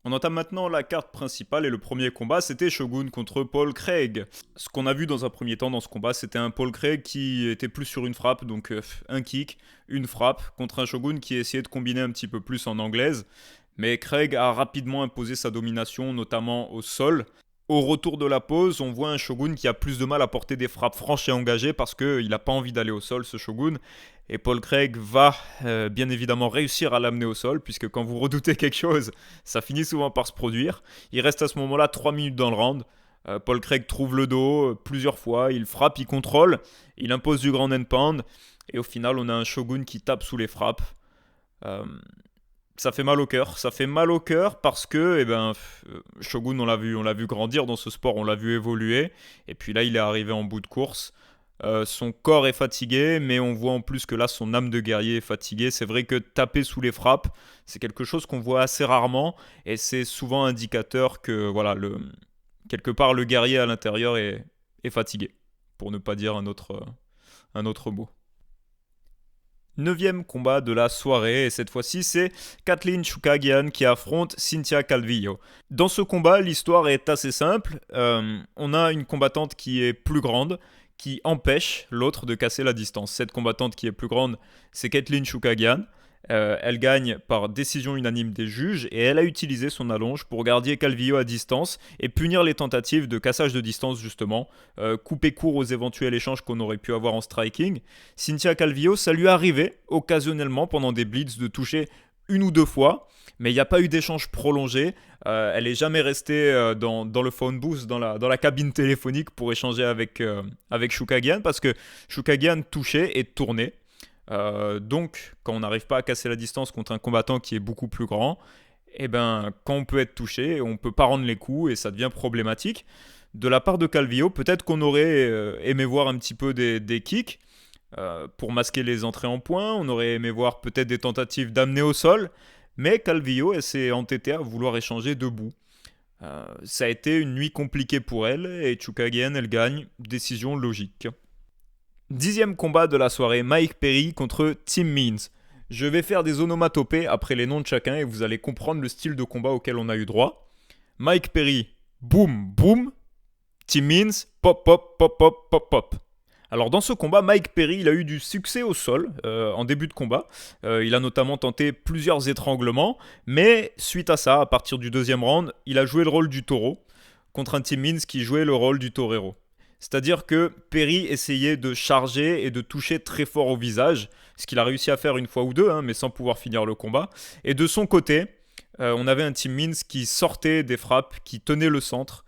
On entame maintenant la carte principale et le premier combat, c'était Shogun contre Paul Craig. Ce qu'on a vu dans un premier temps dans ce combat, c'était un Paul Craig qui était plus sur une frappe, donc un kick, une frappe, contre un Shogun qui essayait de combiner un petit peu plus en anglaise. Mais Craig a rapidement imposé sa domination, notamment au sol. Au retour de la pause, on voit un Shogun qui a plus de mal à porter des frappes franches et engagées parce qu'il n'a pas envie d'aller au sol, ce Shogun. Et Paul Craig va bien évidemment réussir à l'amener au sol, puisque quand vous redoutez quelque chose, ça finit souvent par se produire. Il reste à ce moment-là 3 minutes dans le round. Paul Craig trouve le dos plusieurs fois, il frappe, il contrôle, il impose du grand end pound. Et au final, on a un Shogun qui tape sous les frappes. Euh, Ça fait mal au cœur. Ça fait mal au cœur parce que, Shogun, on l'a vu grandir dans ce sport, on l'a vu évoluer. Et puis là, il est arrivé en bout de course. Son corps est fatigué, mais on voit en plus que là, son âme de guerrier est fatiguée. C'est vrai que taper sous les frappes, c'est quelque chose qu'on voit assez rarement, et c'est souvent indicateur que, voilà, quelque part, le guerrier à l'intérieur est fatigué, pour ne pas dire un autre mot. Neuvième combat de la soirée, et cette fois-ci c'est Kathleen Chookagian qui affronte Cynthia Calvillo. Dans ce combat, l'histoire est assez simple. On a une combattante qui est plus grande, qui empêche l'autre de casser la distance. Cette combattante qui est plus grande, c'est Kathleen Chookagian. Elle gagne par décision unanime des juges et elle a utilisé son allonge pour garder Calvillo à distance et punir les tentatives de cassage de distance justement, couper court aux éventuels échanges qu'on aurait pu avoir en striking. Cynthia Calvillo, ça lui arrivait occasionnellement pendant des blitz de toucher une ou deux fois, mais il n'y a pas eu d'échange prolongé. Elle n'est jamais restée dans le phone booth, dans la cabine téléphonique pour échanger avec Chookagian parce que Chookagian touchait et tournait. Donc, quand on n'arrive pas à casser la distance contre un combattant qui est beaucoup plus grand, eh ben, quand on peut être touché, on ne peut pas rendre les coups et ça devient problématique. De la part de Calvillo, peut-être qu'on aurait aimé voir un petit peu des kicks pour masquer les entrées en points. On aurait aimé voir peut-être des tentatives d'amener au sol. Mais Calvillo, elle s'est entêtée à vouloir échanger debout. Ça a été une nuit compliquée pour elle et Chookagian, elle gagne. Décision logique. Dixième combat de la soirée, Mike Perry contre Tim Means. Je vais faire des onomatopées après les noms de chacun et vous allez comprendre le style de combat auquel on a eu droit. Mike Perry, boum, boum. Tim Means, pop, pop, pop, pop, pop, pop. Alors dans ce combat, Mike Perry, il a eu du succès au sol en début de combat. Il a notamment tenté plusieurs étranglements, mais suite à ça, à partir du deuxième round, il a joué le rôle du taureau contre un Tim Means qui jouait le rôle du torero. C'est-à-dire que Perry essayait de charger et de toucher très fort au visage, ce qu'il a réussi à faire une fois ou deux, hein, mais sans pouvoir finir le combat. Et de son côté, on avait un Tim Means qui sortait des frappes, qui tenait le centre,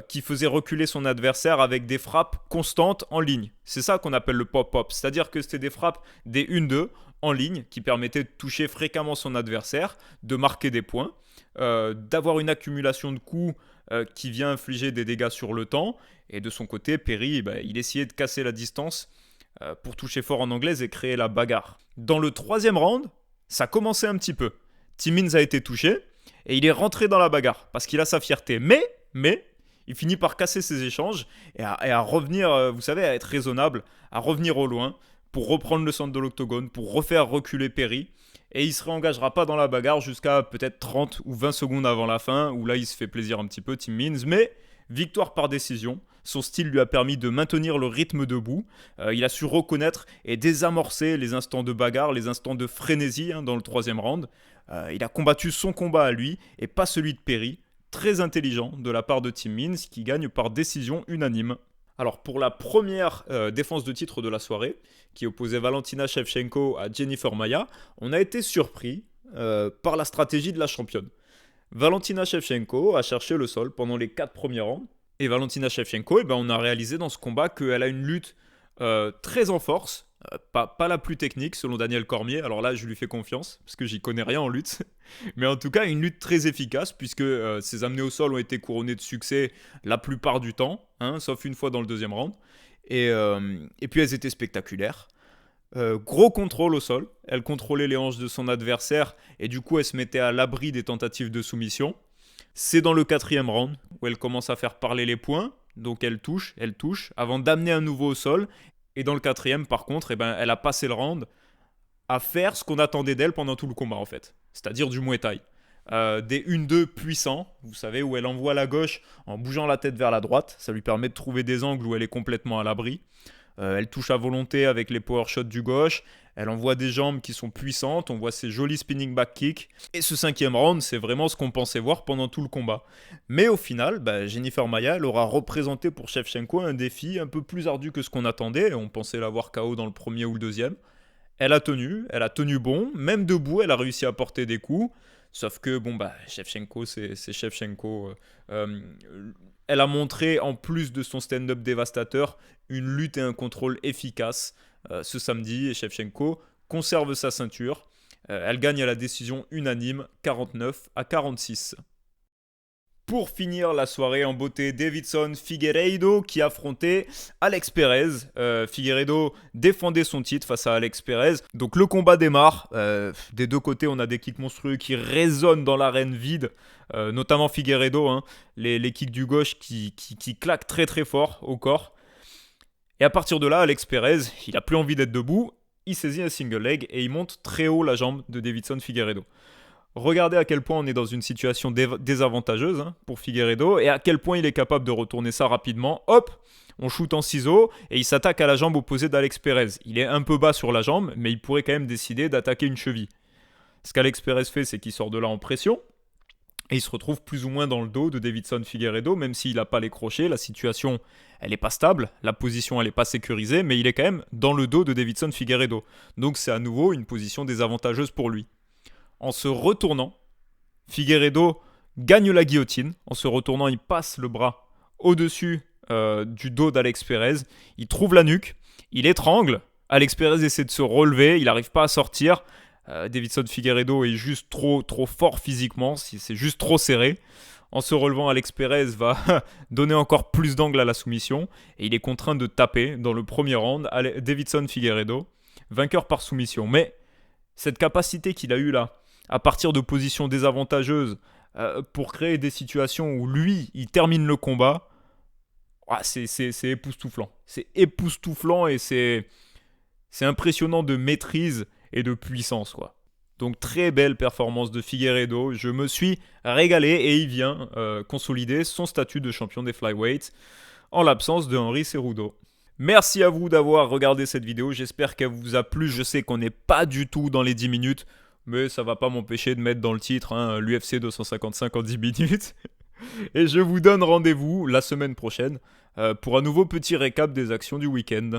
qui faisait reculer son adversaire avec des frappes constantes en ligne. C'est ça qu'on appelle le pop-pop, c'est-à-dire que c'était des frappes des 1-2 en ligne qui permettaient de toucher fréquemment son adversaire, de marquer des points, d'avoir une accumulation de coups qui vient infliger des dégâts sur le temps. Et de son côté, Perry, il essayait de casser la distance pour toucher fort en anglaise et créer la bagarre. Dans le troisième round, ça commençait un petit peu. Timmins a été touché et il est rentré dans la bagarre parce qu'il a sa fierté. Mais, il finit par casser ses échanges et à revenir, vous savez, à être raisonnable, à revenir au loin pour reprendre le centre de l'octogone, pour refaire reculer Perry. Et il ne se réengagera pas dans la bagarre jusqu'à peut-être 30 ou 20 secondes avant la fin, où là il se fait plaisir un petit peu, Tim Means. Mais victoire par décision. Son style lui a permis de maintenir le rythme debout. Il a su reconnaître et désamorcer les instants de bagarre, les instants de frénésie dans le troisième round. Il a combattu son combat à lui et pas celui de Perry. Très intelligent de la part de Tim Means qui gagne par décision unanime. Alors pour la première défense de titre de la soirée, qui opposait Valentina Shevchenko à Jennifer Maia, on a été surpris par la stratégie de la championne. Valentina Shevchenko a cherché le sol pendant les 4 premiers rounds. Et Valentina Shevchenko, on a réalisé dans ce combat qu'elle a une lutte très en force, pas la plus technique selon Daniel Cormier. Alors là, je lui fais confiance parce que j'y connais rien en lutte. Mais en tout cas, une lutte très efficace puisque ses amenées au sol ont été couronnées de succès la plupart du temps, sauf une fois dans le deuxième round. Et puis elles étaient spectaculaires. Gros contrôle au sol. Elle contrôlait les hanches de son adversaire et du coup, elle se mettait à l'abri des tentatives de soumission. C'est dans le quatrième round où elle commence à faire parler les points. Donc elle touche, avant d'amener un nouveau au sol. Et dans le quatrième, par contre, elle a passé le round à faire ce qu'on attendait d'elle pendant tout le combat, en fait. C'est-à-dire du Muay Thai. des 1-2 puissants, vous savez, où elle envoie la gauche en bougeant la tête vers la droite. Ça lui permet de trouver des angles où elle est complètement à l'abri. Elle touche à volonté avec les power shots du gauche. Elle envoie des jambes qui sont puissantes. On voit ses jolis spinning back kicks. Et ce 5e round, c'est vraiment ce qu'on pensait voir pendant tout le combat. Mais au final, Jennifer Maia, elle aura représenté pour Shevchenko un défi un peu plus ardu que ce qu'on attendait. On pensait l'avoir KO dans le premier ou le deuxième. Elle a tenu bon. Même debout, elle a réussi à porter des coups. Sauf que, Shevchenko, c'est Shevchenko. Euh, Elle a montré, en plus de son stand-up dévastateur, une lutte et un contrôle efficace ce samedi. Et Shevchenko conserve sa ceinture. Elle gagne à la décision unanime, 49-46. Pour finir la soirée en beauté, Deiveson Figueiredo qui affrontait Alex Perez. Figueiredo défendait son titre face à Alex Perez. Donc le combat démarre. Des deux côtés, on a des kicks monstrueux qui résonnent dans l'arène vide. Notamment Figueiredo, les kicks du gauche qui claquent très très fort au corps. Et à partir de là, Alex Perez, il n'a plus envie d'être debout. Il saisit un single leg et il monte très haut la jambe de Deiveson Figueiredo. Regardez à quel point on est dans une situation désavantageuse pour Figueiredo et à quel point il est capable de retourner ça rapidement. Hop, on shoot en ciseaux et il s'attaque à la jambe opposée d'Alex Perez. Il est un peu bas sur la jambe, mais il pourrait quand même décider d'attaquer une cheville. Ce qu'Alex Perez fait, c'est qu'il sort de là en pression et il se retrouve plus ou moins dans le dos de Deiveson Figueiredo, même s'il n'a pas les crochets. La situation, elle n'est pas stable, la position, elle n'est pas sécurisée, mais il est quand même dans le dos de Deiveson Figueiredo. Donc c'est à nouveau une position désavantageuse pour lui. En se retournant, Figueiredo gagne la guillotine. En se retournant, il passe le bras au-dessus du dos d'Alex Perez. Il trouve la nuque, il étrangle. Alex Perez essaie de se relever, il n'arrive pas à sortir. Deiveson Figueiredo est juste trop fort physiquement, c'est juste trop serré. En se relevant, Alex Perez va donner encore plus d'angle à la soumission et il est contraint de taper dans le premier round Deiveson Figueiredo, vainqueur par soumission. Mais cette capacité qu'il a eue là, à partir de positions désavantageuses pour créer des situations où lui, il termine le combat, c'est époustouflant. C'est époustouflant et c'est impressionnant de maîtrise et de puissance, quoi. Donc très belle performance de Figueiredo. Je me suis régalé et il vient consolider son statut de champion des flyweights en l'absence de Henry Cejudo. Merci à vous d'avoir regardé cette vidéo. J'espère qu'elle vous a plu. Je sais qu'on n'est pas du tout dans les 10 minutes. Mais ça va pas m'empêcher de mettre dans le titre l'UFC 255 en 10 minutes. Et je vous donne rendez-vous la semaine prochaine pour un nouveau petit récap des actions du week-end.